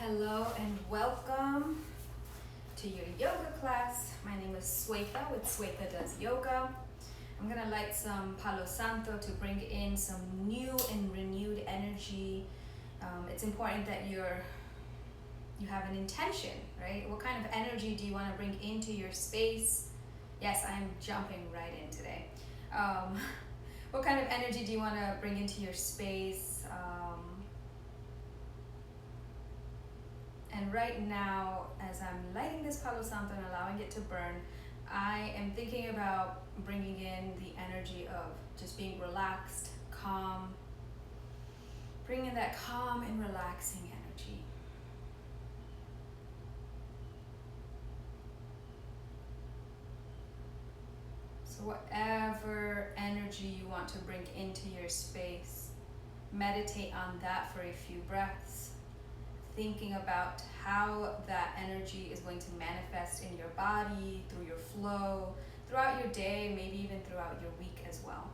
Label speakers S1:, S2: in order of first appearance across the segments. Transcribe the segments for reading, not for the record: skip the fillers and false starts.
S1: Hello and welcome to your yoga class. My name is Sweta with Sweta Does Yoga. I'm gonna light some Palo Santo to bring in some new and renewed energy. It's important that you have an intention, right? What kind of energy do you want to bring into your space? Yes, I'm jumping right in today. What kind of energy do you want to bring into your space? And right now, as I'm lighting this Palo Santo and allowing it to burn, I am thinking about bringing in the energy of just being relaxed, calm, bringing that calm and relaxing energy. So whatever energy you want to bring into your space, meditate on that for a few breaths, thinking about how that energy is going to manifest in your body, through your flow, throughout your day, maybe even throughout your week as well.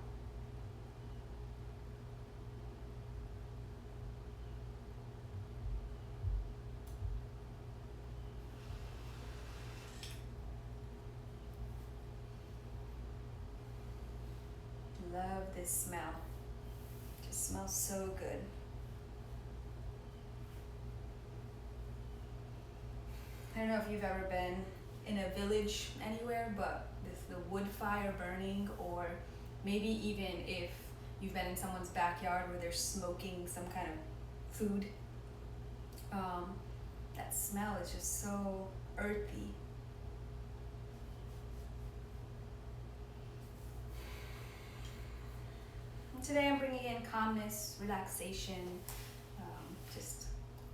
S1: Love this smell. It just smells so good. I don't know if you've ever been in a village anywhere, but with the wood fire burning, or maybe even if you've been in someone's backyard where they're smoking some kind of food, that smell is just so earthy. And today I'm bringing in calmness, relaxation, just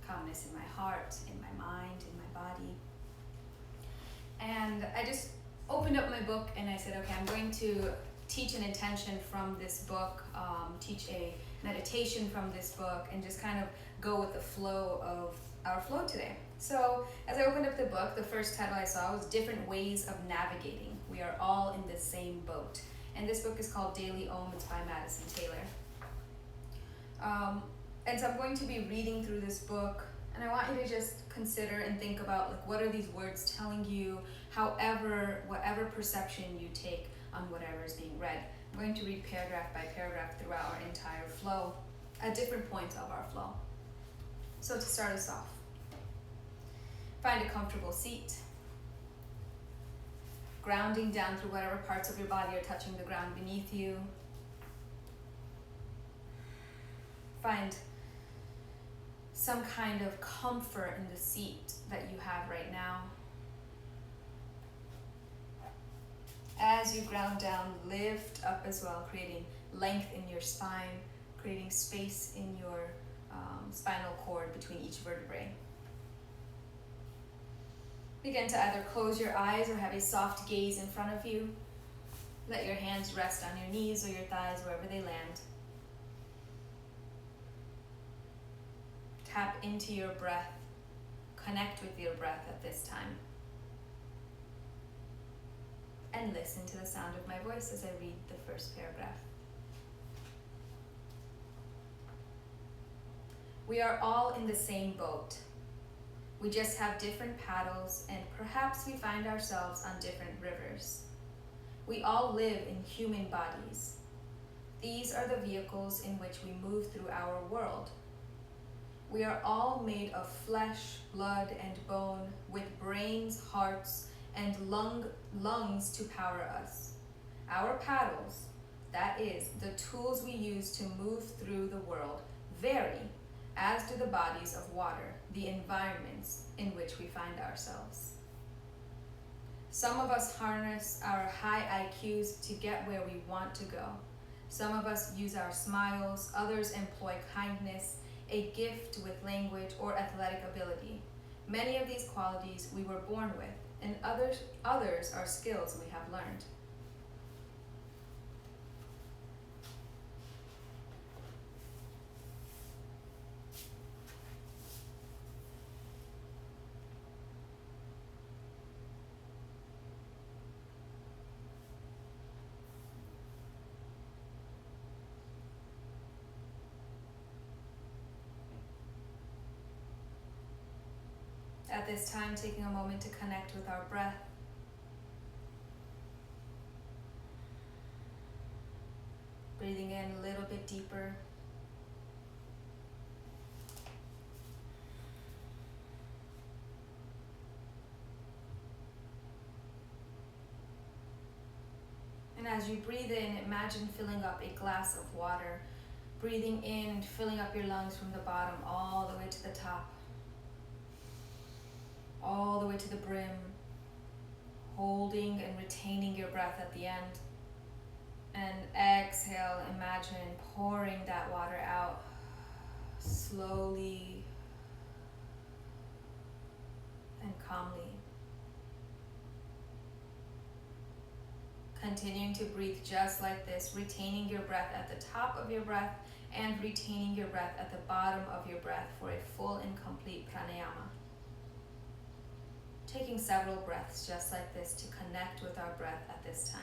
S1: calmness in my heart, in my mind, in my body. And I just opened up my book and I said, okay, I'm going to teach an intention from this book, teach a meditation from this book, and just kind of go with the flow of our flow today. So as I opened up the book, the first title I saw was Different Ways of Navigating. We are all in the same boat. And this book is called Daily Om. It's by Madison Taylor. And so I'm going to be reading through this book, and I want you to just consider and think about, like, what are these words telling you, whatever perception you take on whatever is being read. I'm going to read paragraph by paragraph throughout our entire flow at different points of our flow. So to start us off, find a comfortable seat, grounding down through whatever parts of your body are touching the ground beneath you. Find some kind of comfort in the seat that you have right now. As you ground down, lift up as well, creating length in your spine, creating space in your spinal cord between each vertebrae. Begin to either close your eyes or have a soft gaze in front of you. Let your hands rest on your knees or your thighs, wherever they land. Tap into your breath. Connect with your breath at this time. And listen to the sound of my voice as I read the first paragraph. We are all in the same boat. We just have different paddles, and perhaps we find ourselves on different rivers. We all live in human bodies. These are the vehicles in which we move through our world. We are all made of flesh, blood, and bone, with brains, hearts, and lungs to power us. Our paddles, that is, the tools we use to move through the world, vary, as do the bodies of water, the environments in which we find ourselves. Some of us harness our high IQs to get where we want to go. Some of us use our smiles, others employ kindness, a gift with language, or athletic ability. Many of these qualities we were born with, and others are skills we have learned. At this time, taking a moment to connect with our breath. Breathing in a little bit deeper. And as you breathe in, imagine filling up a glass of water. Breathing in, filling up your lungs from the bottom all the way to the top. All the way to the brim. Holding and retaining your breath at the end. And exhale, imagine pouring that water out slowly and calmly. Continuing to breathe just like this, retaining your breath at the top of your breath and retaining your breath at the bottom of your breath for a full and complete pranayama. Taking several breaths just like this to connect with our breath at this time.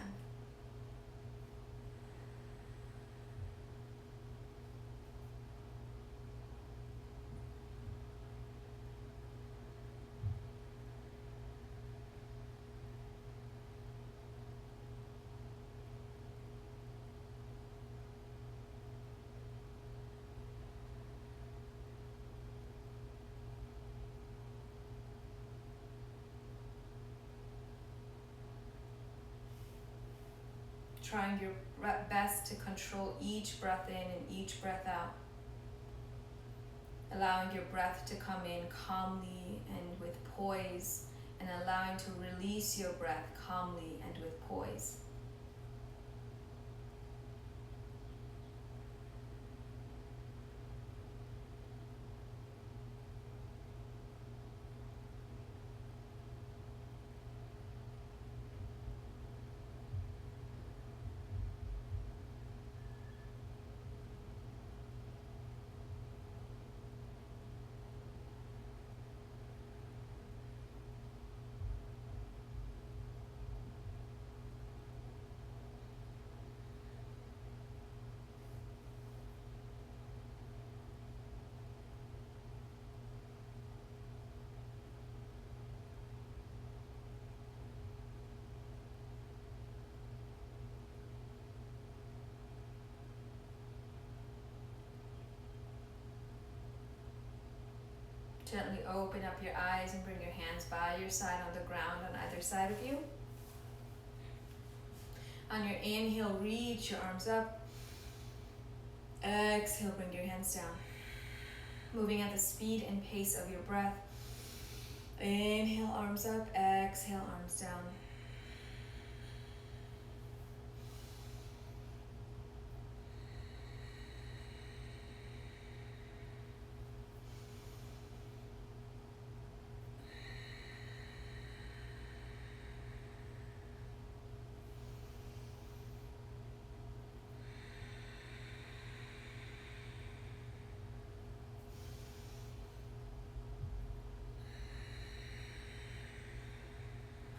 S1: Trying your best to control each breath in and each breath out. Allowing your breath to come in calmly and with poise, and allowing to release your breath calmly and with poise. Gently open up your eyes and bring your hands by your side on the ground on either side of you. On your inhale, reach your arms up. Exhale, bring your hands down. Moving at the speed and pace of your breath. Inhale, arms up. Exhale, arms down.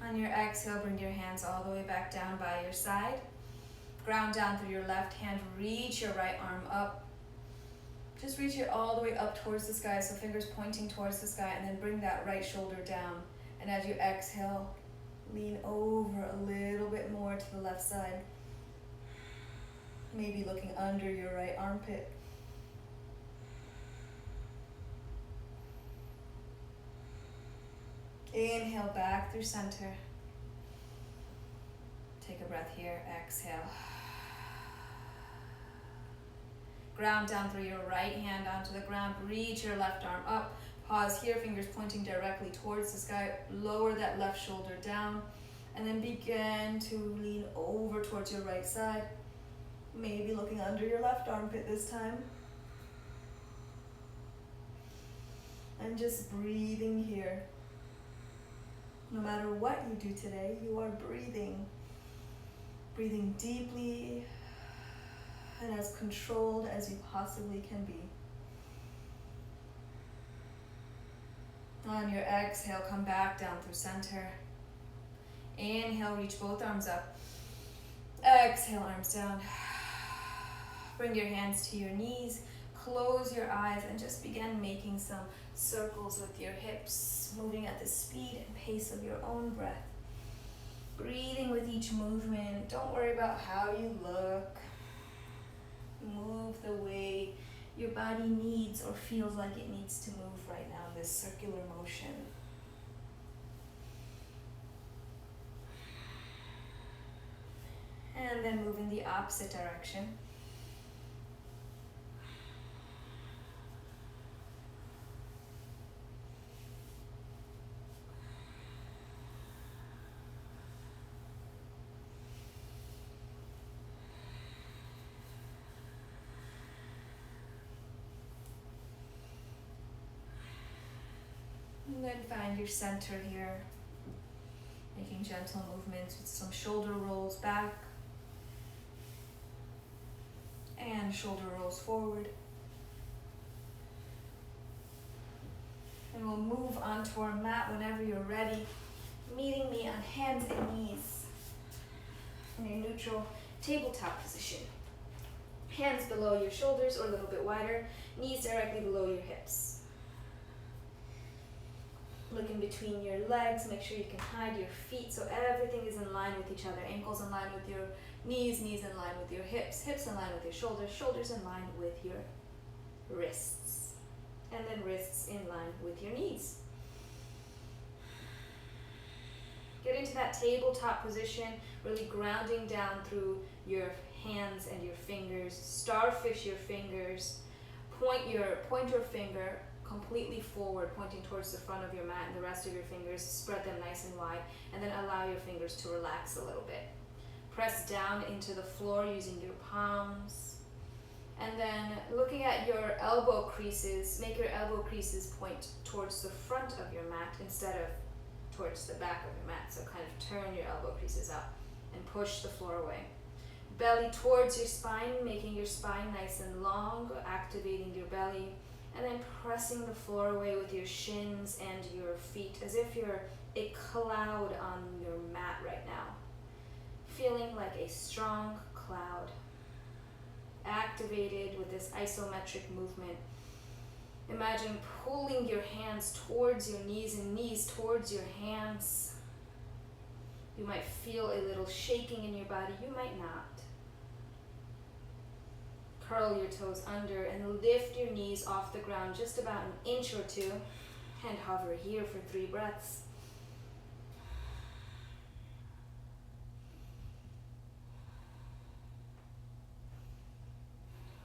S1: On your exhale, bring your hands all the way back down by your side. Ground down through your left hand. Reach your right arm up. Just reach it all the way up towards the sky, so fingers pointing towards the sky, and then bring that right shoulder down. And as you exhale, lean over a little bit more to the left side. Maybe looking under your right armpit. Inhale back through center. Take a breath here, exhale. Ground down through your right hand onto the ground. Reach your left arm up. Pause here, fingers pointing directly towards the sky. Lower that left shoulder down. And then begin to lean over towards your right side. Maybe looking under your left armpit this time. And just breathing here. No matter what you do today, you are breathing. Breathing deeply and as controlled as you possibly can be. On your exhale, come back down through center. Inhale, reach both arms up. Exhale, arms down. Bring your hands to your knees. close your eyes and just begin making some circles with your hips, moving at the speed and pace of your own breath. Breathing with each movement. Don't worry about how you look. Move the way your body needs or feels like it needs to move right now in this circular motion. And then move in the opposite direction. And then find your center here, making gentle movements with some shoulder rolls back and shoulder rolls forward. And we'll move onto our mat whenever you're ready, meeting me on hands and knees in a neutral tabletop position. Hands below your shoulders or a little bit wider, knees directly below your hips. Look in between your legs, make sure you can hide your feet so everything is in line with each other. Ankles in line with your knees, knees in line with your hips, hips in line with your shoulders, shoulders in line with your wrists. And then wrists in line with your knees. Get into that tabletop position, really grounding down through your hands and your fingers. Starfish your fingers. Point your finger completely forward, pointing towards the front of your mat, and the rest of your fingers, spread them nice and wide, and then allow your fingers to relax a little bit. Press down into the floor using your palms, and then looking at your elbow creases, make your elbow creases point towards the front of your mat instead of towards the back of your mat. So kind of turn your elbow creases up and push the floor away. Belly towards your spine, making your spine nice and long, activating your belly. And then pressing the floor away with your shins and your feet as if you're a cloud on your mat right now. Feeling like a strong cloud. Activated with this isometric movement. Imagine pulling your hands towards your knees and knees towards your hands. You might feel a little shaking in your body, you might not. Curl your toes under and lift your knees off the ground just about an inch or two, and hover here for 3 breaths.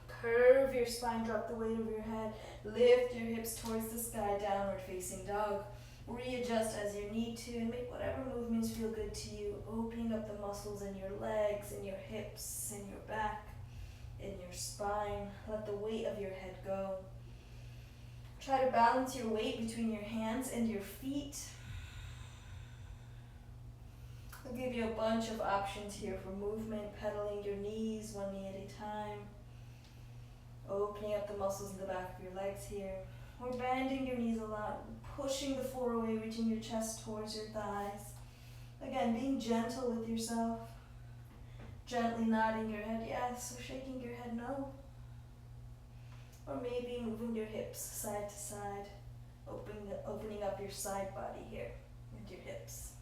S1: Curve your spine, drop the weight of your head, lift your hips towards the sky, downward facing dog. Readjust as you need to and make whatever movements feel good to you, opening up the muscles in your legs, in your hips, in your back, in your spine. Let the weight of your head go. Try to balance your weight between your hands and your feet. I'll give you a bunch of options here for movement, pedaling your knees, one knee at a time. Opening up the muscles in the back of your legs here. Or bending your knees a lot, pushing the floor away, reaching your chest towards your thighs. Again, being gentle with yourself. Gently nodding your head yes, or shaking your head no. Or maybe moving your hips side to side, opening up your side body here and your hips.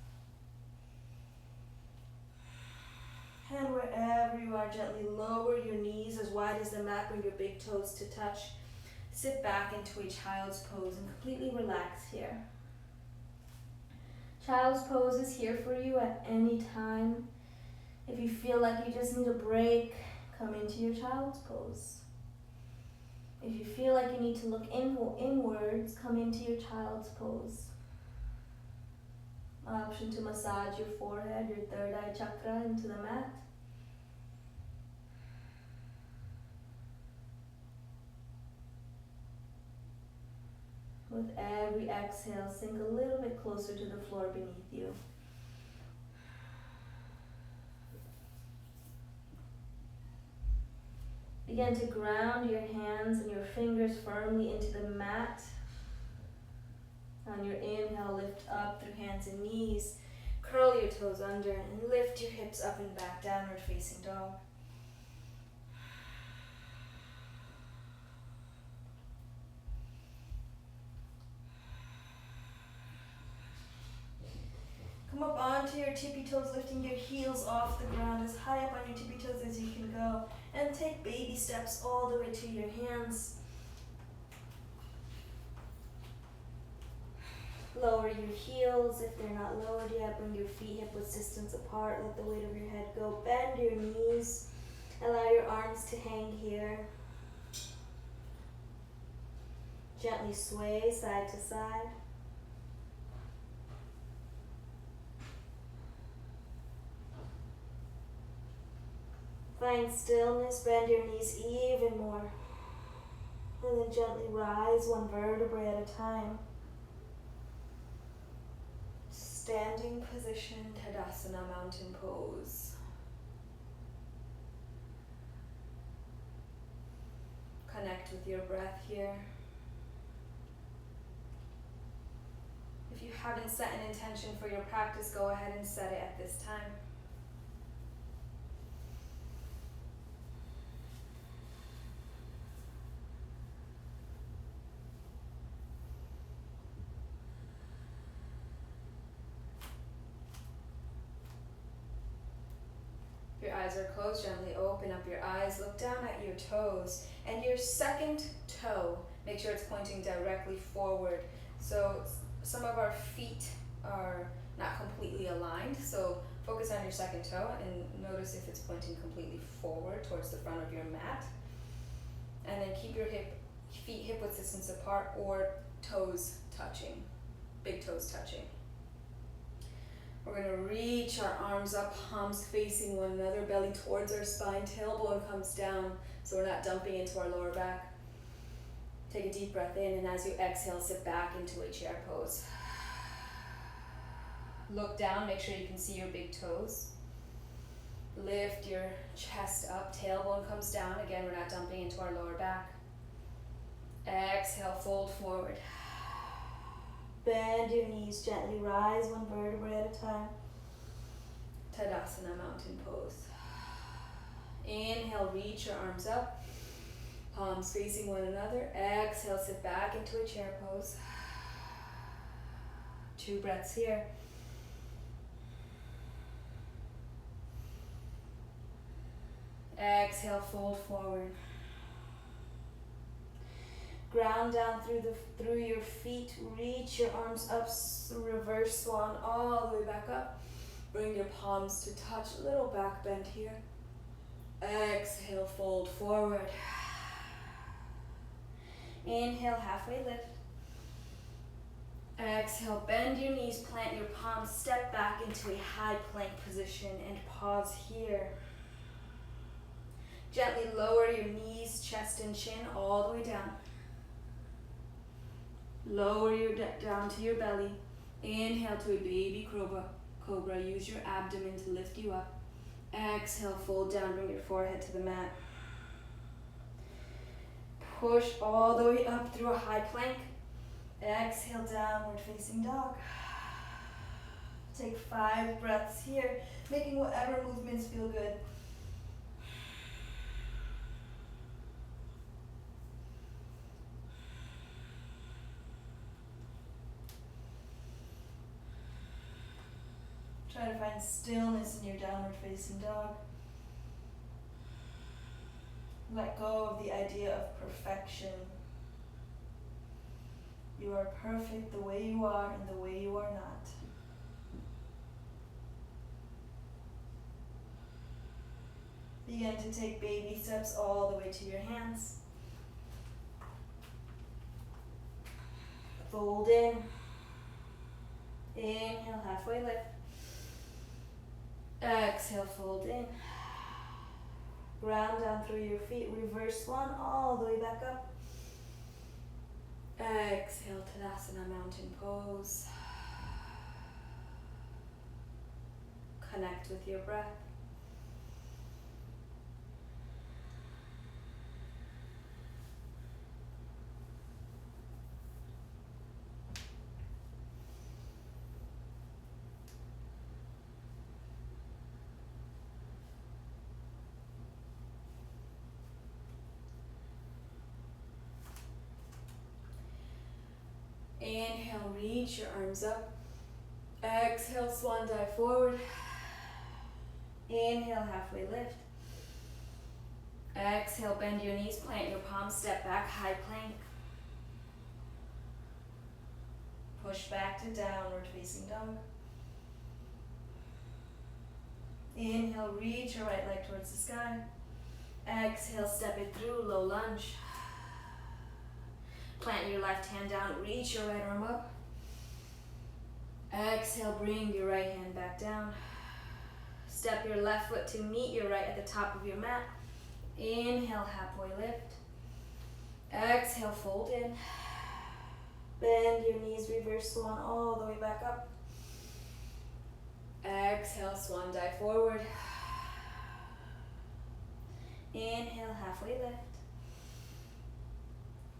S1: And wherever you are, gently lower your knees as wide as the mat, bring your big toes to touch. Sit back into a child's pose and completely relax here. Child's pose is here for you at any time. If you feel like you just need a break, come into your child's pose. If you feel like you need to look inwards, come into your child's pose. Option to massage your forehead, your third eye chakra into the mat. With every exhale, sink a little bit closer to the floor beneath you. Begin to ground your hands and your fingers firmly into the mat. On your inhale, lift up through hands and knees. Curl your toes under and lift your hips up and back, downward facing dog.
S2: up onto your tippy toes, lifting your heels off the ground as high up on your tippy toes as you can go. And take baby steps all the way to your hands. Lower your heels if they're not lowered yet. Bring your feet hip width distance apart. Let the weight of your head go. Bend your knees. Allow your arms to hang here. Gently sway side to side. Find stillness. Bend your knees even more. And then gently rise one vertebrae at a time. Standing position, Tadasana, mountain pose. Connect with your breath here. If you haven't set an intention for your practice, go ahead and set it at this time. Your eyes are closed, gently open up your eyes, look down at your toes, and your second toe, make sure it's pointing directly forward. So some of our feet are not completely aligned, so focus on your second toe and notice if it's pointing completely forward towards the front of your mat. And then keep your feet hip width distance apart or toes touching, big toes touching. We're going to reach our arms up, palms facing one another, belly towards our spine, tailbone comes down so we're not dumping into our lower back. Take a deep breath in, and as you exhale, sit back into a chair pose. Look down, make sure you can see your big toes. Lift your chest up, tailbone comes down. Again, we're not dumping into our lower back. Exhale, fold forward. Bend your knees, gently rise one vertebrae at a time. Tadasana, mountain pose. Inhale, reach your arms up, palms facing one another. Exhale, sit back into a chair pose. 2 breaths here. Exhale, fold forward. Ground down through your feet. Reach your arms up, reverse swan all the way back up. Bring your palms to touch, little back bend here. Exhale, fold forward. Inhale, halfway lift. Exhale, bend your knees, plant your palms, step back into a high plank position and pause here. Gently lower your knees, chest and chin all the way down. Lower your down to your belly. Inhale to a baby cobra. Use your abdomen to lift you up. Exhale, fold down, bring your forehead to the mat. Push all the way up through a high plank. Exhale, downward facing dog. Take 5 breaths here, making whatever movements feel good. Try to find stillness in your downward facing dog. Let go of the idea of perfection. You are perfect the way you are and the way you are not. Begin to take baby steps all the way to your hands. Fold in. Inhale, halfway lift. Exhale, fold in. Ground down through your feet, reverse swan all the way back up. Exhale, Tadasana, mountain pose. Connect with your breath. Inhale, reach your arms up. Exhale, swan dive forward. Inhale, halfway lift. Exhale, bend your knees, plant your palms, step back, high plank. Push back to downward facing dog. Inhale, reach your right leg towards the sky. Exhale, step it through, low lunge. Plant your left hand down, reach your right arm up. Exhale, bring your right hand back down. Step your left foot to meet your right at the top of your mat. Inhale, halfway lift. Exhale, fold in. Bend your knees, reverse swan all the way back up. Exhale, swan dive forward. Inhale, halfway lift.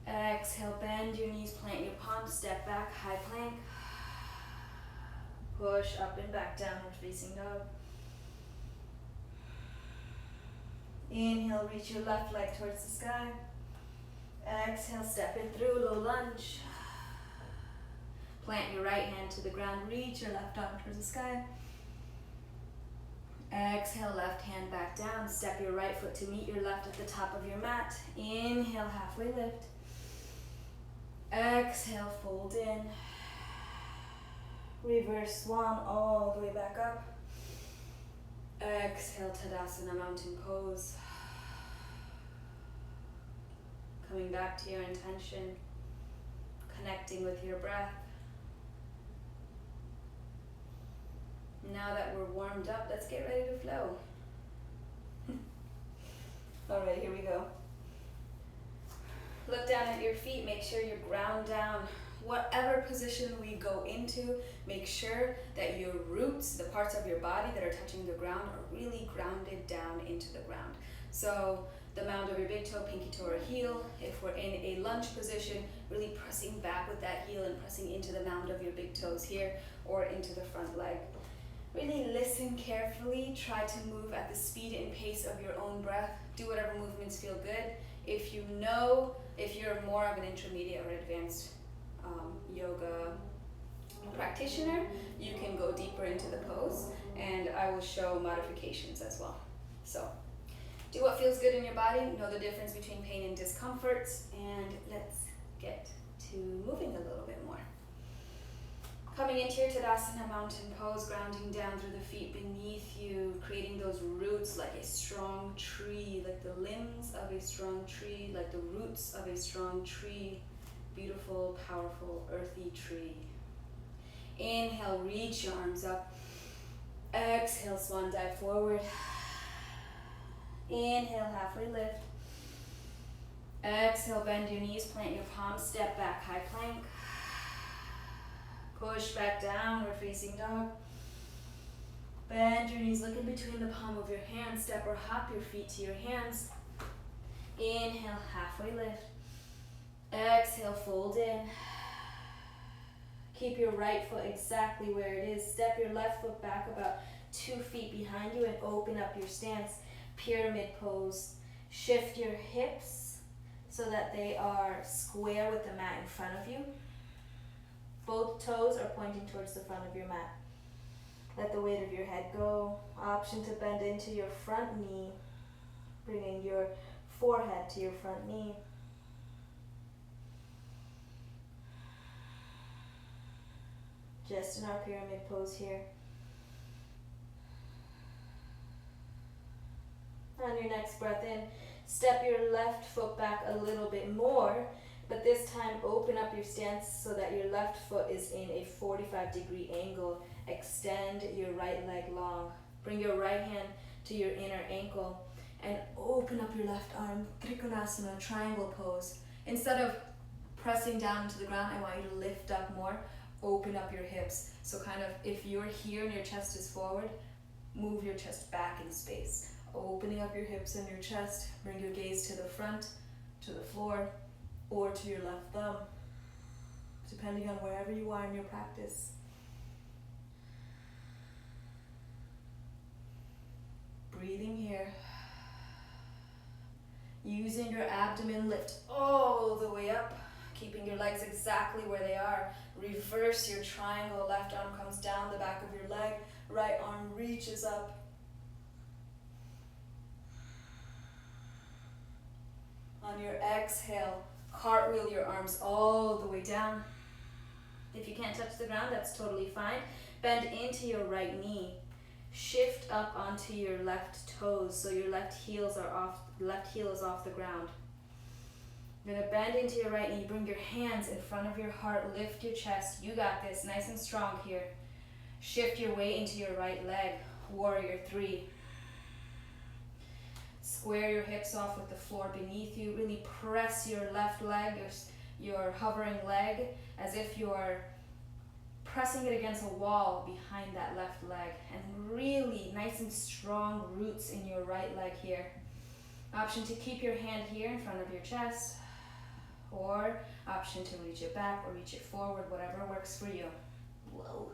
S2: Exhale, bend your knees, plant your palms, step back, high plank. Push up and back, downward facing dog. Inhale, reach your left leg towards the sky. Exhale, step it through, low lunge. Plant your right hand to the ground, reach your left arm towards the sky. Exhale, left hand back down, step your right foot to meet your left at the top of your mat. Inhale, halfway lift. Exhale, fold in. Reverse swan all the way back up. Exhale, Tadasana, mountain pose. Coming back to your intention, connecting with your breath. Now that we're warmed up, let's get ready to flow. All right, here we go. Look down at your feet, make sure you're ground down. Whatever position we go into, make sure that your roots, the parts of your body that are touching the ground, are really grounded down into the ground. So the mound of your big toe, pinky toe, or heel. If we're in a lunge position, really pressing back with that heel and pressing into the mound of your big toes here or into the front leg. Really listen carefully, try to move at the speed and pace of your own breath. Do whatever movements feel good. If you know, if you're more of an intermediate or advanced yoga practitioner, you can go deeper into the pose, and I will show modifications as well. So do what feels good in your body, know the difference between pain and discomfort, and let's get to moving a little bit more. Coming into your Tadasana mountain pose, grounding down through the feet beneath you, creating those roots like a strong tree, like the limbs of a strong tree, like the roots of a strong tree. Beautiful, powerful, earthy tree. Inhale, reach your arms up. Exhale, swan dive forward. Inhale, halfway lift. Exhale, bend your knees, plant your palms, step back, high plank. Push back, downward facing dog. Bend your knees, look in between the palm of your hand, step or hop your feet to your hands. Inhale, halfway lift. Exhale, fold in. Keep your right foot exactly where it is. Step your left foot back about 2 feet behind you and open up your stance. Pyramid pose. Shift your hips so that they are square with the mat in front of you. Both toes are pointing towards the front of your mat. Let the weight of your head go. Option to bend into your front knee, bringing your forehead to your front knee. Just in our pyramid pose here. On your next breath in, step your left foot back a little bit more, but this time open up your stance so that your left foot is in a 45-degree angle. Extend your right leg long. Bring your right hand to your inner ankle and open up your left arm. Trikonasana, triangle pose. Instead of pressing down into the ground, I want you to lift up more. Open up your hips. So kind of if you're here and your chest is forward, move your chest back in space. Opening up your hips and your chest. Bring your gaze to the front, to the floor, or to your left thumb, depending on wherever you are in your practice. Breathing here. Using your abdomen, lift all the way up. keeping your legs exactly where they are. Reverse your triangle. Left arm comes down the back of your leg. Right arm reaches up. On your exhale, cartwheel your arms all the way down. If you can't touch the ground, that's totally fine. Bend into your right knee. Shift up onto your left toes so your left heel is off the ground. You're gonna bend into your right knee, bring your hands in front of your heart, lift your chest. You got this, nice and strong here. Shift your weight into your right leg, warrior 3. Square your hips off with the floor beneath you. Really press your left leg, your hovering leg, as if you're pressing it against a wall behind that left leg. And really nice and strong roots in your right leg here. Option to keep your hand here in front of your chest, or option to reach it back or reach it forward, whatever works for you. Whoa.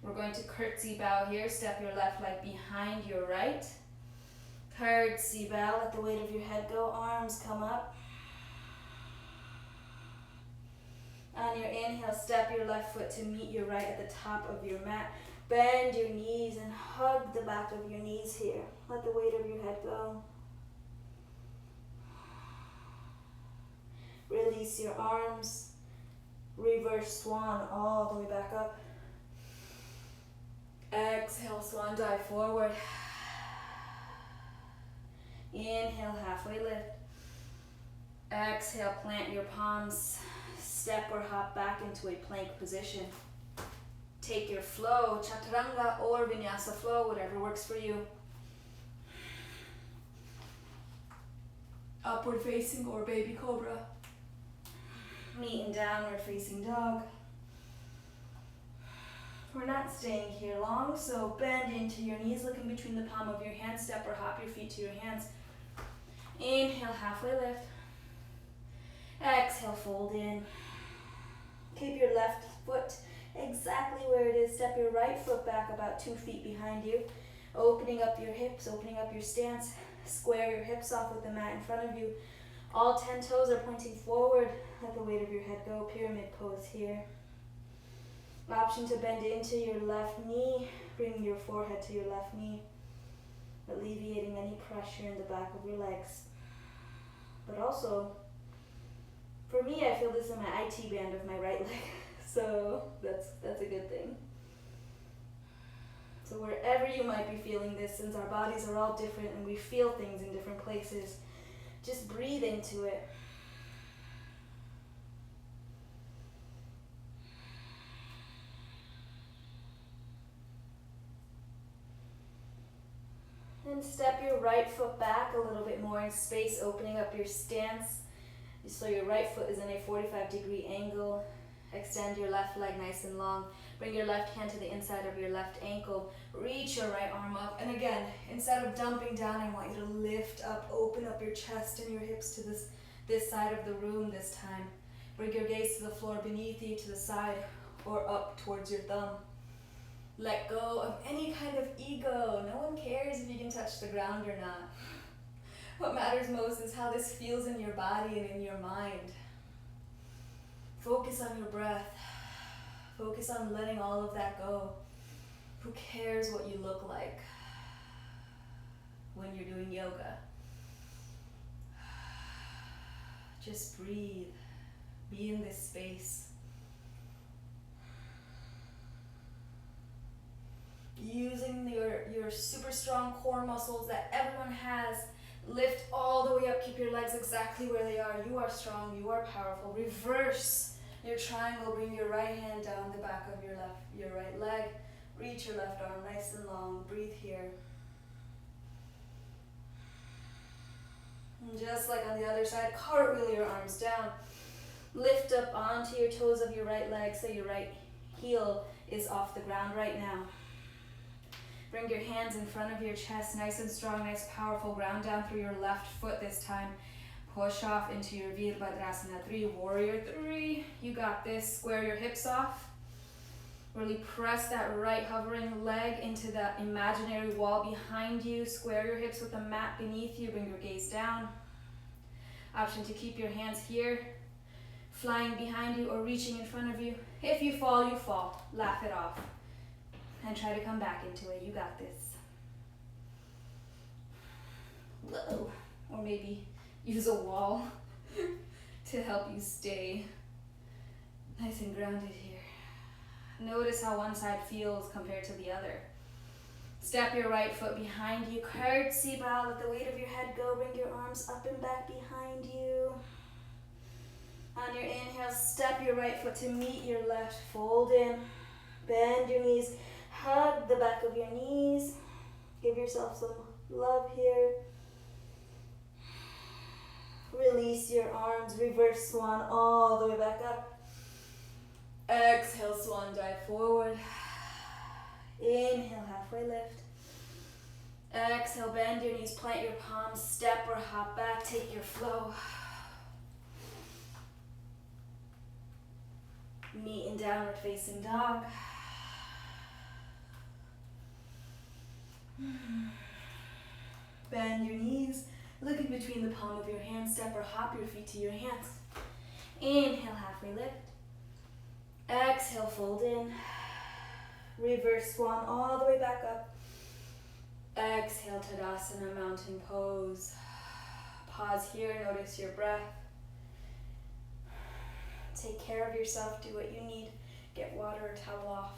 S2: We're going to curtsy bow here. Step your left leg behind your right. Curtsy bow, let the weight of your head go. Arms come up. On your inhale, step your left foot to meet your right at the top of your mat. Bend your knees and hug the back of your knees here. Let the weight of your head go. Release your arms. Reverse swan all the way back up. Exhale, swan dive forward. Inhale, halfway lift. Exhale, plant your palms. Step or hop back into a plank position. Take your flow, chaturanga or vinyasa flow, whatever works for you. Upward facing or baby cobra. Meet in downward facing dog. We're not staying here long, so bend into your knees, looking between the palm of your hands. Step or hop your feet to your hands. Inhale, halfway lift. Exhale, fold in. Keep your left foot exactly where it is. Step your right foot back about 2 feet behind you. Opening up your hips, opening up your stance. Square your hips off with the mat in front of you. All 10 toes are pointing forward. Let the weight of your head go. Pyramid pose here. Option to bend into your left knee. Bring your forehead to your left knee, alleviating any pressure in the back of your legs. But also, for me, I feel this in my IT band of my right leg, so that's a good thing. So wherever you might be feeling this, since our bodies are all different and we feel things in different places, just breathe into it. And step your right foot back a little bit more in space, opening up your stance. So your right foot is in a 45-degree angle. Extend your left leg nice and long. Bring your left hand to the inside of your left ankle. Reach your right arm up. And again, instead of dumping down, I want you to lift up, open up your chest and your hips to this side of the room this time. Bring your gaze to the floor beneath you, to the side, or up towards your thumb. Let go of any kind of ego. No one cares if you can touch the ground or not. What matters most is how this feels in your body and in your mind. Focus on your breath. Focus on letting all of that go. Who cares what you look like when you're doing yoga? Just breathe. Be in this space. Using your super strong core muscles that everyone has. Lift all the way up. Keep your legs exactly where they are. You are strong. You are powerful. Reverse your triangle. Bring your right hand down the back of your right leg. Reach your left arm nice and long. Breathe here. And just like on the other side, cartwheel your arms down. Lift up onto your toes of your right leg so your right heel is off the ground right now. Bring your hands in front of your chest, nice and strong, nice powerful. Ground down through your left foot this time. Push off into your Virabhadrasana 3, Warrior 3. You got this. Square your hips off.
S1: Really press that right hovering leg into the imaginary wall behind you. Square your hips with the mat beneath you. Bring your gaze down. Option to keep your hands here, flying behind you or reaching in front of you. If you fall, you fall. Laugh it off. And try to come back into it. You got this. Whoa. Or maybe use a wall to help you stay nice and grounded here. Notice how one side feels compared to the other. Step your right foot behind you. Curtsy bow. Let the weight of your head go. Bring your arms up and back behind you. On your inhale, step your right foot to meet your left. Fold in. Bend your knees. Hug the back of your knees. Give yourself some love here. Release your arms. Reverse swan all the way back up. Exhale, swan dive forward. Inhale, halfway lift. Exhale, bend your knees, plant your palms, step or hop back, take your flow. Meet in downward facing dog. Bend your knees, look in between the palm of your hands, step or hop your feet to your hands. Inhale, halfway lift. Exhale, fold in. Reverse swan all the way back up. Exhale, Tadasana, mountain pose. Pause here, notice your breath. Take care of yourself, do what you need. Get water or towel off.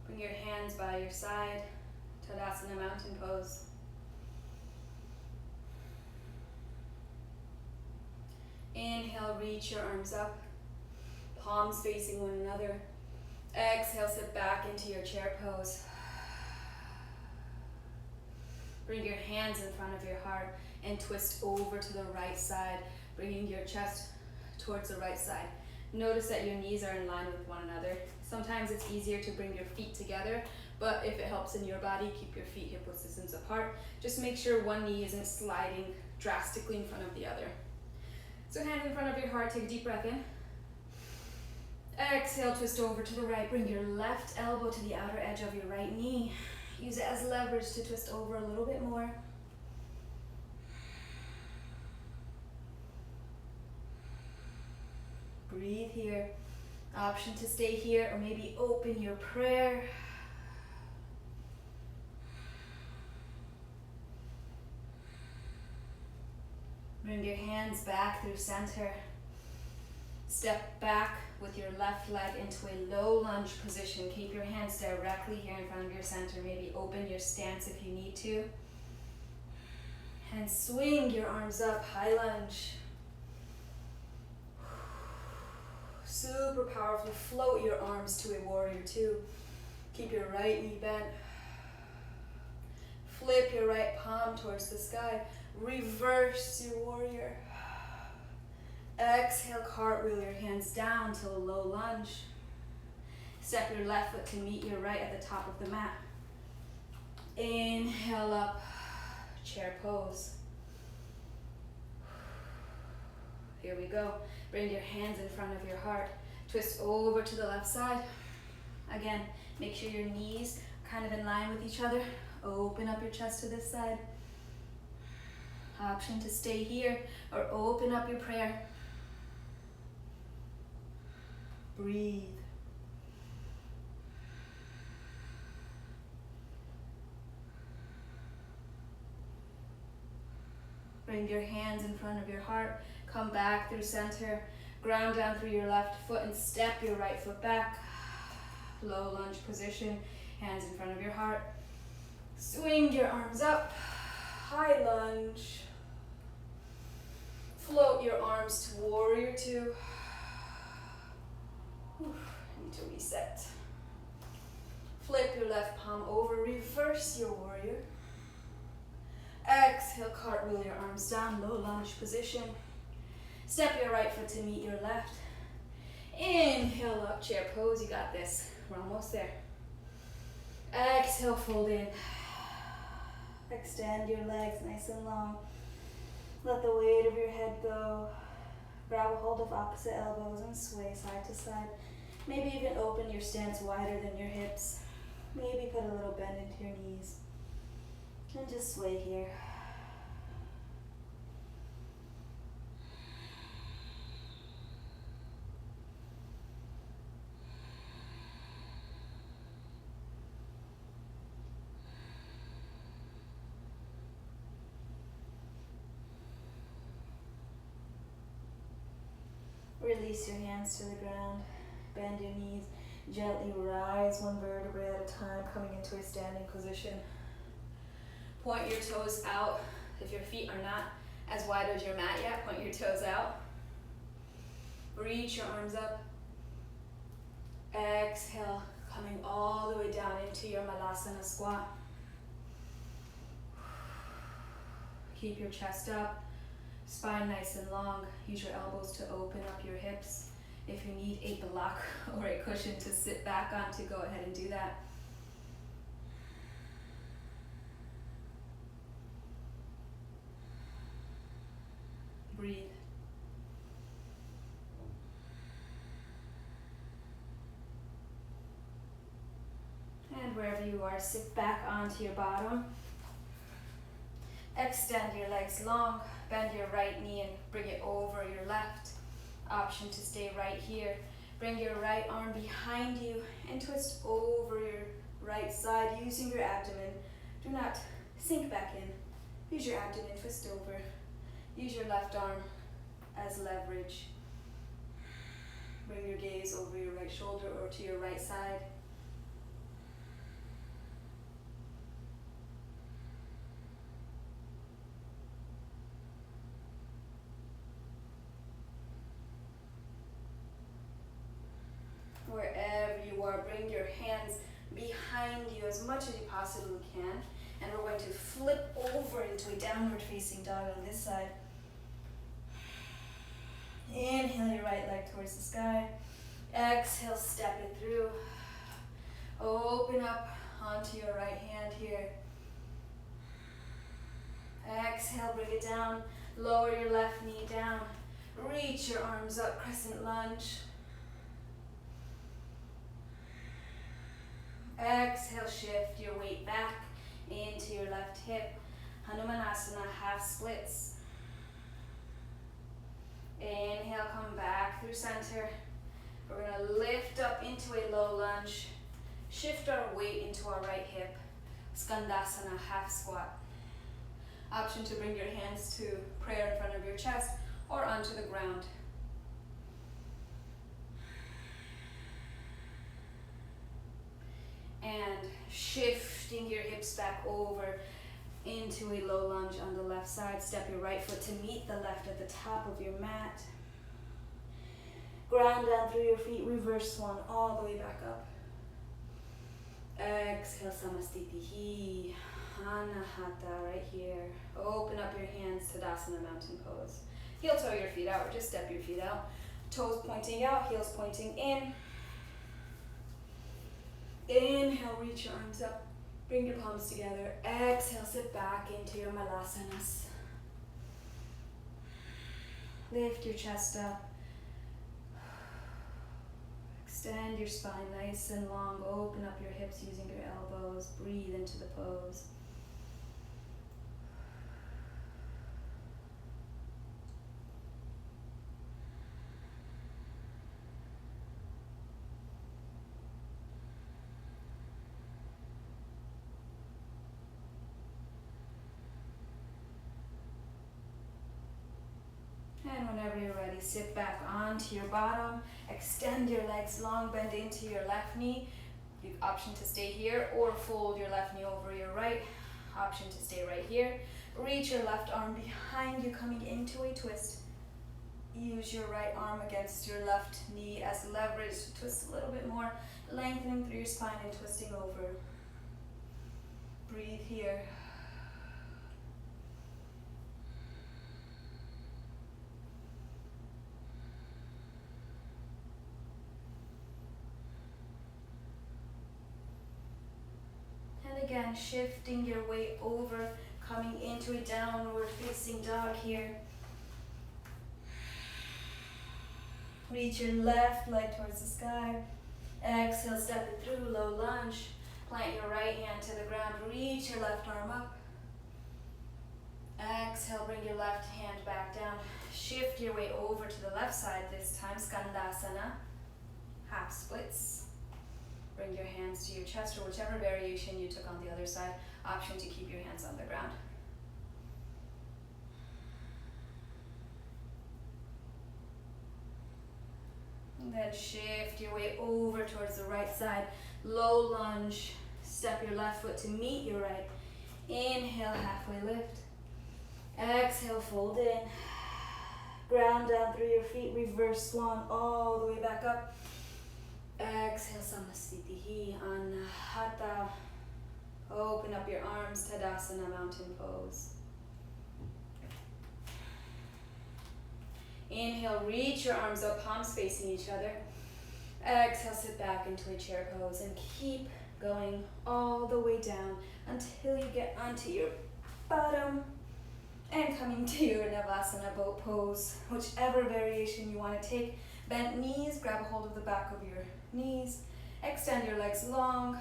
S1: Bring your hands by your side, Tadasana, mountain pose. Inhale, reach your arms up, palms facing one another. Exhale, sit back into your chair pose. Bring your hands in front of your heart and twist over to the right side, bringing your chest towards the right side. Notice that your knees are in line with one another. Sometimes it's easier to bring your feet together, but if it helps in your body, keep your feet hip width distance apart. Just make sure one knee isn't sliding drastically in front of the other. So hands in front of your heart, take a deep breath in. Exhale, twist over to the right. Bring your left elbow to the outer edge of your right knee. Use it as leverage to twist over a little bit more. Breathe here. Option to stay here or maybe open your prayer. Bring your hands back through center. Step back with your left leg into a low lunge position. Keep your hands directly here in front of your center. Maybe open your stance if you need to. And swing your arms up, high lunge. Super powerful. Float your arms to a warrior two. Keep your right knee bent. Flip your right palm towards the sky. Reverse your warrior. Exhale, cartwheel your hands down to a low lunge. Step your left foot to meet your right at the top of the mat. Inhale up, chair pose. Here we go. Bring your hands in front of your heart. Twist over to the left side. Again, make sure your knees are kind of in line with each other. Open up your chest to this side. Option to stay here or open up your prayer. Breathe. Bring your hands in front of your heart. Come back through center. Ground down through your left foot and step your right foot back. Low lunge position. Hands in front of your heart. Swing your arms up. High lunge. Float your arms to warrior two. Need to reset.
S2: Flip your left palm over, reverse your warrior. Exhale, cartwheel your arms down, low lunge position. Step your right foot to meet your left. Inhale, up chair pose, you got this. We're almost there. Exhale, fold in. Extend your legs nice and long. Let the weight of your head go. Grab a hold of opposite elbows and sway side to side. Maybe even open your stance wider than your hips. Maybe put a little bend into your knees. And just sway here. Release your hands to the ground. Bend your knees. Gently rise one vertebrae at a time, coming into a standing position. Point your toes out. If your feet are not as wide as your mat yet, point your toes out. Reach your arms up. Exhale, coming all the way down into your Malasana squat. Keep your chest up, spine nice and long. Use your elbows to open up your hips. If you need a block or a cushion to sit back on, to go ahead and do that. Breathe. And wherever you are, sit back onto your bottom. Extend your legs long, bend your right knee and bring it over your left. Option to stay right here. Bring your right arm behind you and twist over your right side using your abdomen. Do not sink back in. Use your abdomen, twist over. Use your left arm as leverage. Bring your gaze over your right shoulder or to your right side. Wherever you are, bring your hands behind you as much as you possibly can. And we're going to flip over into a downward facing dog on this side. Inhale your right leg towards the sky. Exhale, step it through. Open up onto your right hand here. Exhale, bring it down. Lower your left knee down. Reach your arms up, crescent lunge. Exhale, shift your weight back into your left hip. Hanumanasana, half splits. Inhale, come back through center. We're going to lift up into a low lunge. Shift our weight into our right hip. Skandasana, half squat. Option to bring your hands to prayer in front of your chest or onto the ground. And shifting your hips back over into a low lunge on the left side. Step your right foot to meet the left at the top of your mat. Ground down through your feet, reverse one all the way back up. Exhale, Samastitihi, Hatha right here. Open up your hands, Tadasana, mountain pose. Heel toe your feet out, or just step your feet out. Toes pointing out, heels pointing in. Inhale, reach your arms up. Bring your palms together. Exhale, sit back into your Malasanas. Lift your chest up. Extend your spine nice and long. Open up your hips using your elbows. Breathe into the pose. And whenever you're ready, sit back onto your bottom. Extend your legs long, bend into your left knee. You option to stay here or fold your left knee over your right. Option to stay right here. Reach your left arm behind you, coming into a twist. use your right arm against your left knee as leverage. Twist a little bit more, lengthening through your spine and twisting over. Breathe here. And again, shifting your weight over, coming into a downward facing dog here. Reach your left leg towards the sky. Exhale, step it through, low lunge. Plant your right hand to the ground. Reach your left arm up. Exhale, bring your left hand back down. Shift your way over to the left side this time, Skandasana. Half splits. Bring your hands to your chest or whichever variation you took on the other side. Option to keep your hands on the ground. And then shift your way over towards the right side. Low lunge. Step your left foot to meet your right. Inhale, halfway lift. Exhale, fold in. Ground down through your feet. Reverse swan all the way back up. Exhale, Samasthiti, Hatha. Open up your arms, Tadasana, mountain pose. Inhale, reach your arms up, palms facing each other. Exhale, sit back into a chair pose and keep going all the way down until you get onto your bottom and coming to your Navasana boat pose. Whichever variation you want to take. Bent knees, grab a hold of the back of your knees. Extend your legs long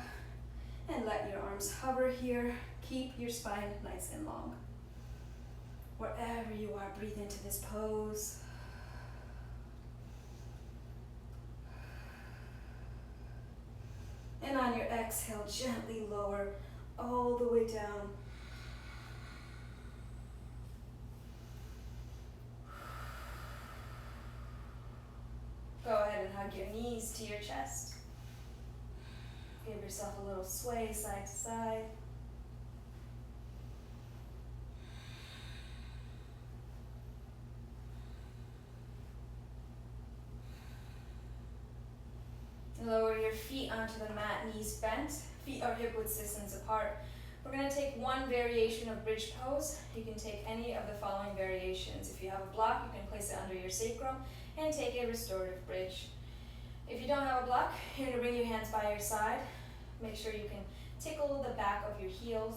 S2: and let your arms hover here. Keep your spine nice and long. Wherever you are, breathe into this pose. And on your exhale, gently lower all the way down. Go ahead and hug your knees to your chest. Give yourself a little sway side to side. Lower your feet onto the mat, knees bent. Feet are hip width distance apart. We're going to take one variation of bridge pose. You can take any of the following variations. If you have a block, you can place it under your sacrum and take a restorative bridge. If you don't have a block, you're going to bring your hands by your side. Make sure you can tickle the back of your heels.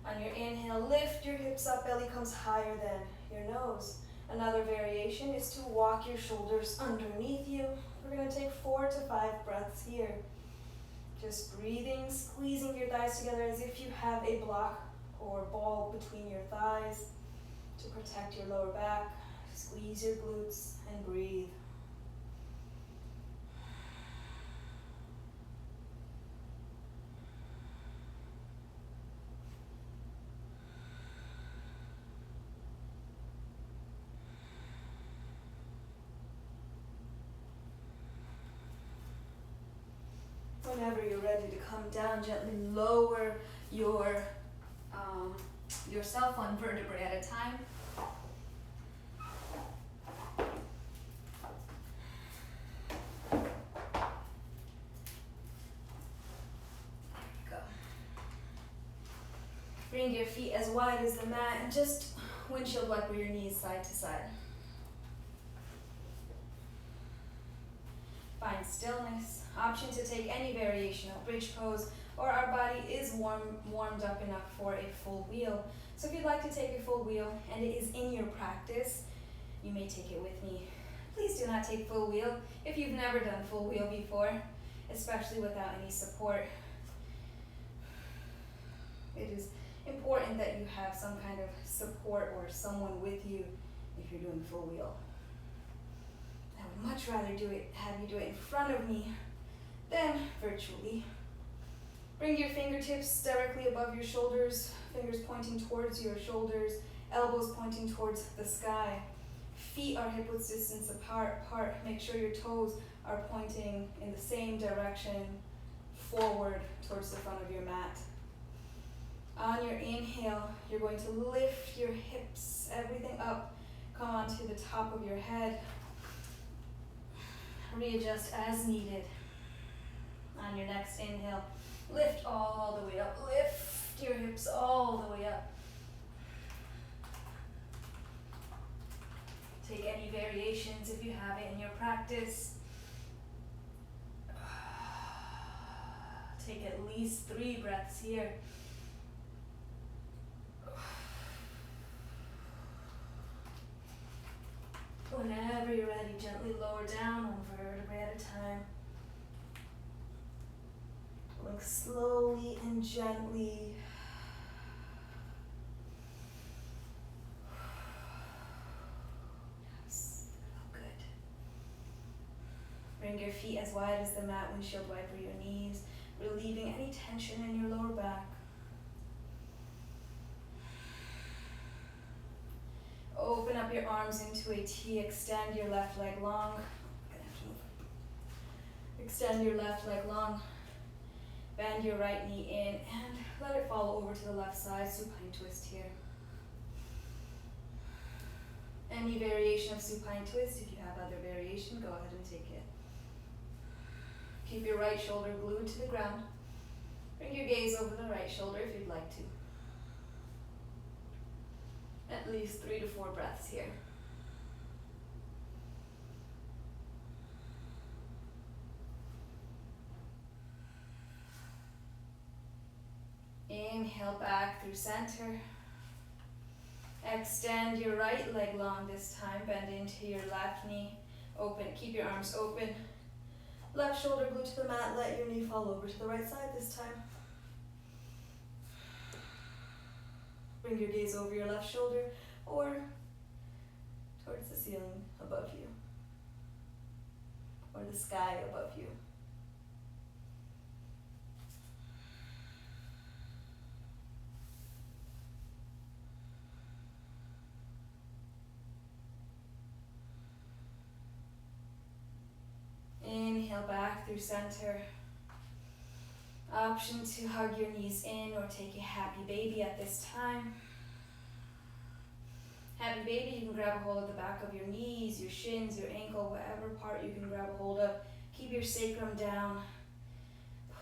S2: On your inhale, lift your hips up, belly comes higher than your nose. Another variation is to walk your shoulders underneath you. We're going to take 4 to 5 breaths here. Just breathing, squeezing your thighs together as if you have a block or ball between your thighs to protect your lower back. Squeeze your glutes and breathe. Whenever you're ready to come down, gently lower yourself one vertebrae at a time. Go. Bring your feet as wide as the mat and just windshield wiper your knees side to side. Find stillness. Option to take any variation of bridge pose, or our body is warmed up enough for a full wheel. So if you'd like to take a full wheel and it is in your practice, you may take it with me. Please do not take full wheel if you've never done full wheel before, especially without any support. It is important that you have some kind of support or someone with you if you're doing full wheel. I would much rather have you do it in front of me than virtually. Bring your fingertips directly above your shoulders, fingers pointing towards your shoulders, elbows pointing towards the sky. Feet are hip width distance apart. Make sure your toes are pointing in the same direction, forward towards the front of your mat. On your inhale, you're going to lift your hips, everything up, Come onto the top of your head. Readjust as needed. On your next inhale, lift all the way up. Lift your hips all the way up. Take any variations if you have it in your practice. Take at least 3 breaths here. Whenever you're ready, gently lower down one vertebrae at a time. Going slowly and gently. Yes, oh good. Bring your feet as wide as the mat, windshield wiper your knees, relieving any tension in your lower back. Open up your arms into a T, extend your left leg long. Extend your left leg long. Bend your right knee in and let it fall over to the left side, supine twist here. Any variation of supine twist, if you have other variation, go ahead and take it. Keep your right shoulder glued to the ground. Bring your gaze over the right shoulder if you'd like to. At least 3 to 4 breaths here. Inhale back through center. Extend your right leg long this time. Bend into your left knee. Open. Keep your arms open. Left shoulder glued to the mat. Let your knee fall over to the right side this time. Bring your gaze over your left shoulder or towards the ceiling above you or the sky above you. Inhale back through center. Option to hug your knees in or take a happy baby at this time. Happy baby, you can grab a hold of the back of your knees, your shins, your ankle, whatever part you can grab a hold of. Keep your sacrum down.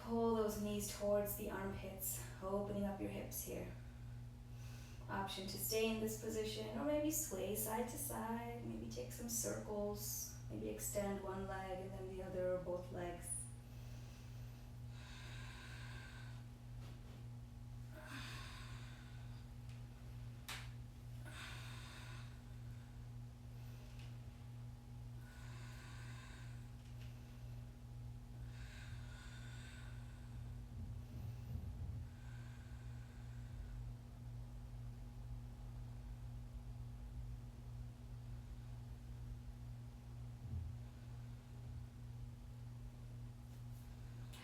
S2: Pull those knees towards the armpits, opening up your hips here. Option to stay in this position or maybe sway side to side, maybe take some circles, maybe extend one leg and then the other or both legs.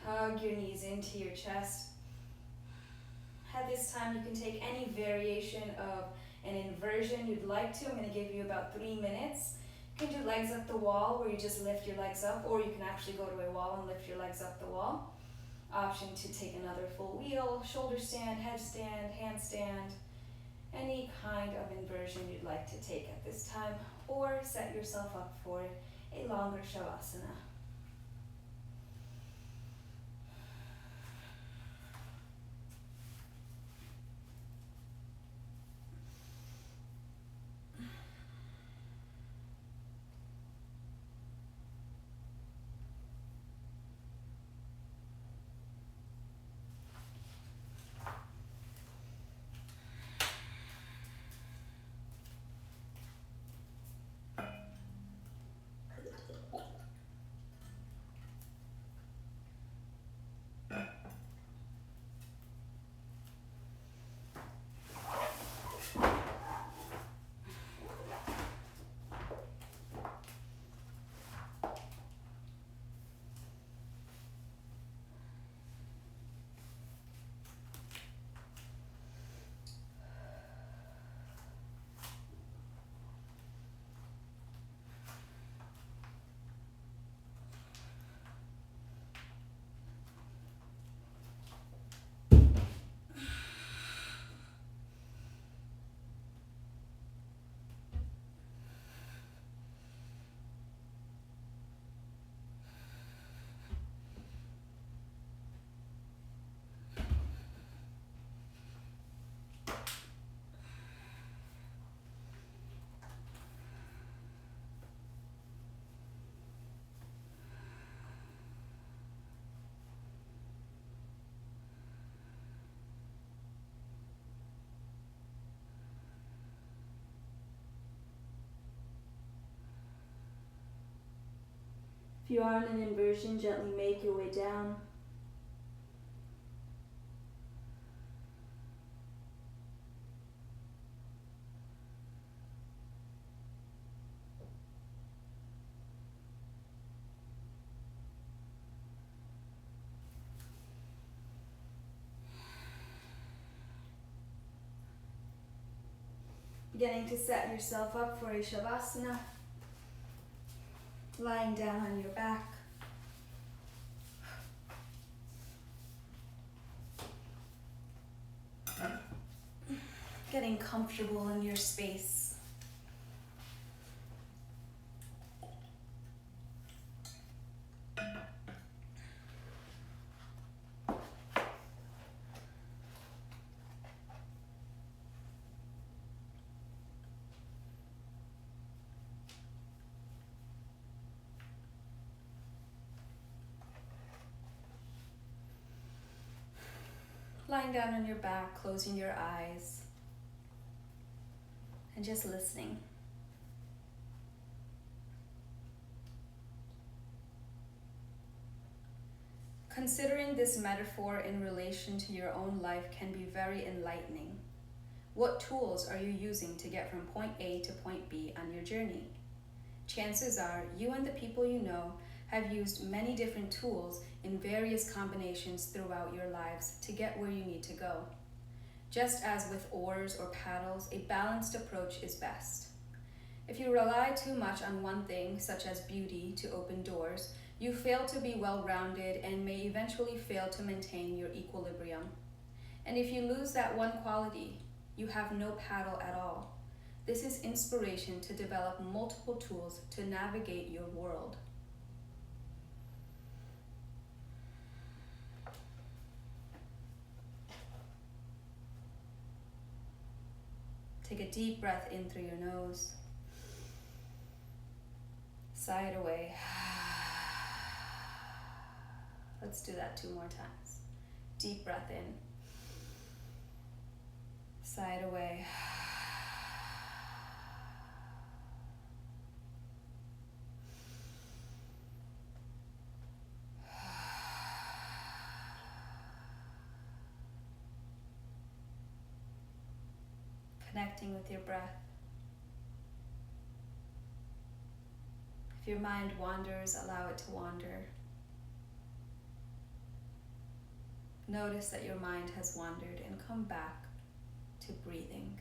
S2: Hug your knees into your chest. At this time, you can take any variation of an inversion you'd like to. I'm going to give you about 3 minutes. You can do legs up the wall where you just lift your legs up, or you can actually go to a wall and lift your legs up the wall. Option to take another full wheel, shoulder stand, headstand, handstand, any kind of inversion you'd like to take at this time, or set yourself up for a longer shavasana. you are in an inversion, gently make your way down. Beginning to set yourself up for a Shavasana, lying down on your back. Getting comfortable in your space. Lying down on your back, closing your eyes, and just listening. Considering this metaphor in relation to your own life can be very enlightening. What tools are you using to get from point A to point B on your journey? Chances are you and the people you know have used many different tools in various combinations throughout your lives to get where you need to go. Just as with oars or paddles, a balanced approach is best. If you rely too much on one thing, such as beauty, to open doors, you fail to be well-rounded and may eventually fail to maintain your equilibrium. And if you lose that one quality, you have no paddle at all. This is inspiration to develop multiple tools to navigate your world. Take a deep breath in through your nose. Sigh it away. Let's do that 2 more times. Deep breath in. Sigh it away. Connecting with your breath. If your mind wanders, allow it to wander. Notice that your mind has wandered and come back to breathing.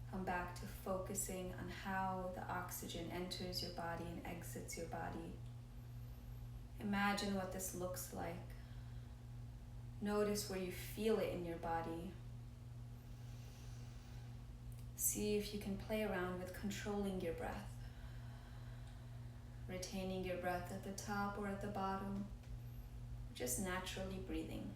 S2: Come back to focusing on how the oxygen enters your body and exits your body. Imagine what this looks like. Notice where you feel it in your body. See if you can play around with controlling your breath. Retaining your breath at the top or at the bottom. Just naturally breathing.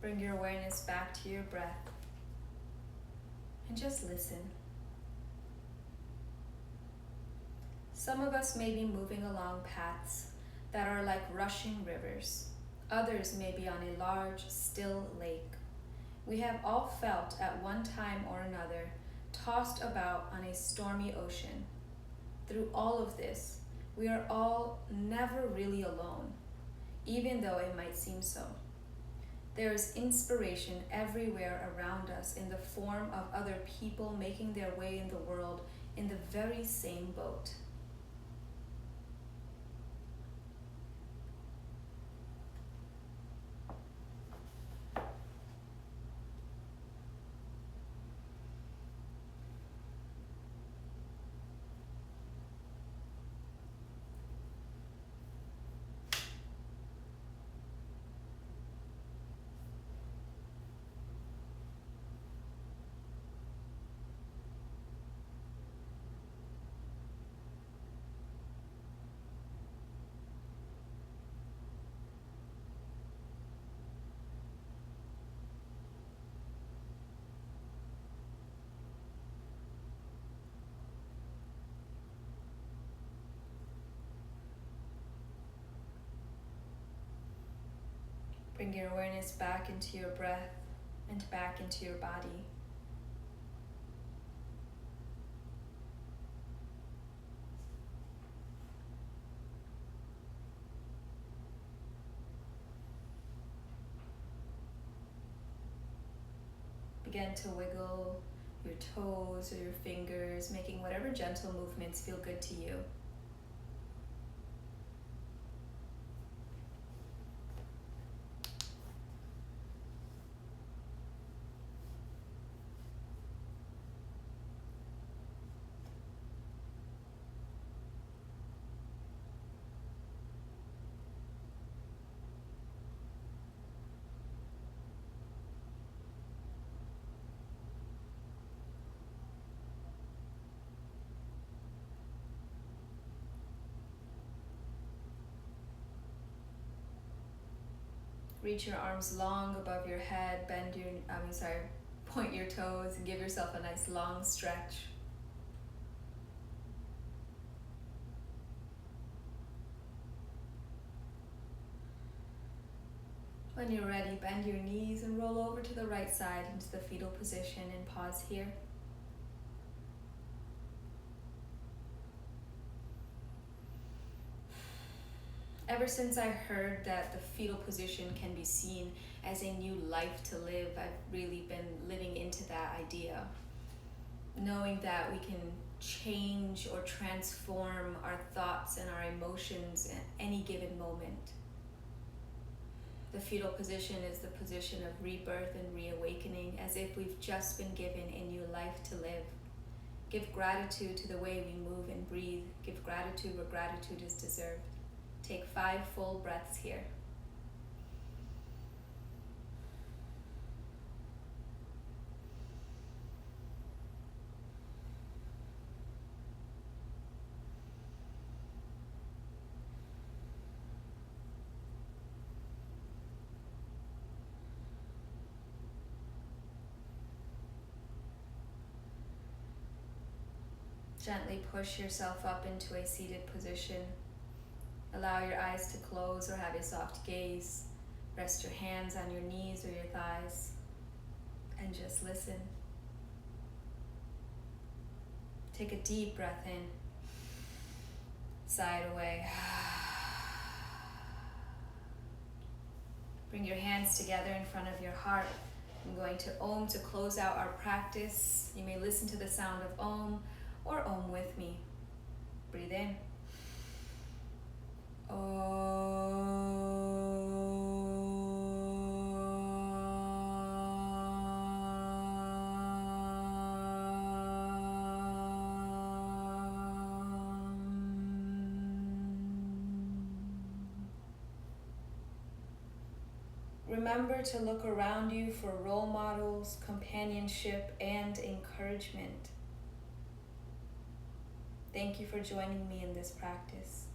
S2: Bring your awareness back to your breath and just listen. Some of us may be moving along paths that are like rushing rivers. Others may be on a large, still lake. We have all felt at one time or another tossed about on a stormy ocean. Through all of this,
S1: We are all never really alone, even though it might seem so. There is inspiration everywhere around us in the form of other people making their way in the world in the very same boat. Bring your awareness back into your breath and back into your body. Begin to wiggle your toes or your fingers, making whatever gentle movements feel good to you. Reach your arms long above your head, point your toes and give yourself a nice long stretch. When you're ready, bend your knees and roll over to the right side into the fetal position and pause here. Ever since I heard that the fetal position can be seen as a new life to live, I've really been living into that idea. Knowing that we can change or transform our thoughts and our emotions at any given moment. The fetal position is the position of rebirth and reawakening, as if we've just been given a new life to live. Give gratitude to the way we move and breathe. Give gratitude where gratitude is deserved. Take 5 full breaths here. Gently push yourself up into a seated position. Allow your eyes to close or have a soft gaze. Rest your hands on your knees or your thighs and just listen. Take a deep breath in. Sigh it away. Bring your hands together in front of your heart. I'm going to Om to close out our practice. You may listen to the sound of Om or Om with me. Breathe in. Remember to look around you for role models, companionship, and encouragement. Thank you for joining me in this practice.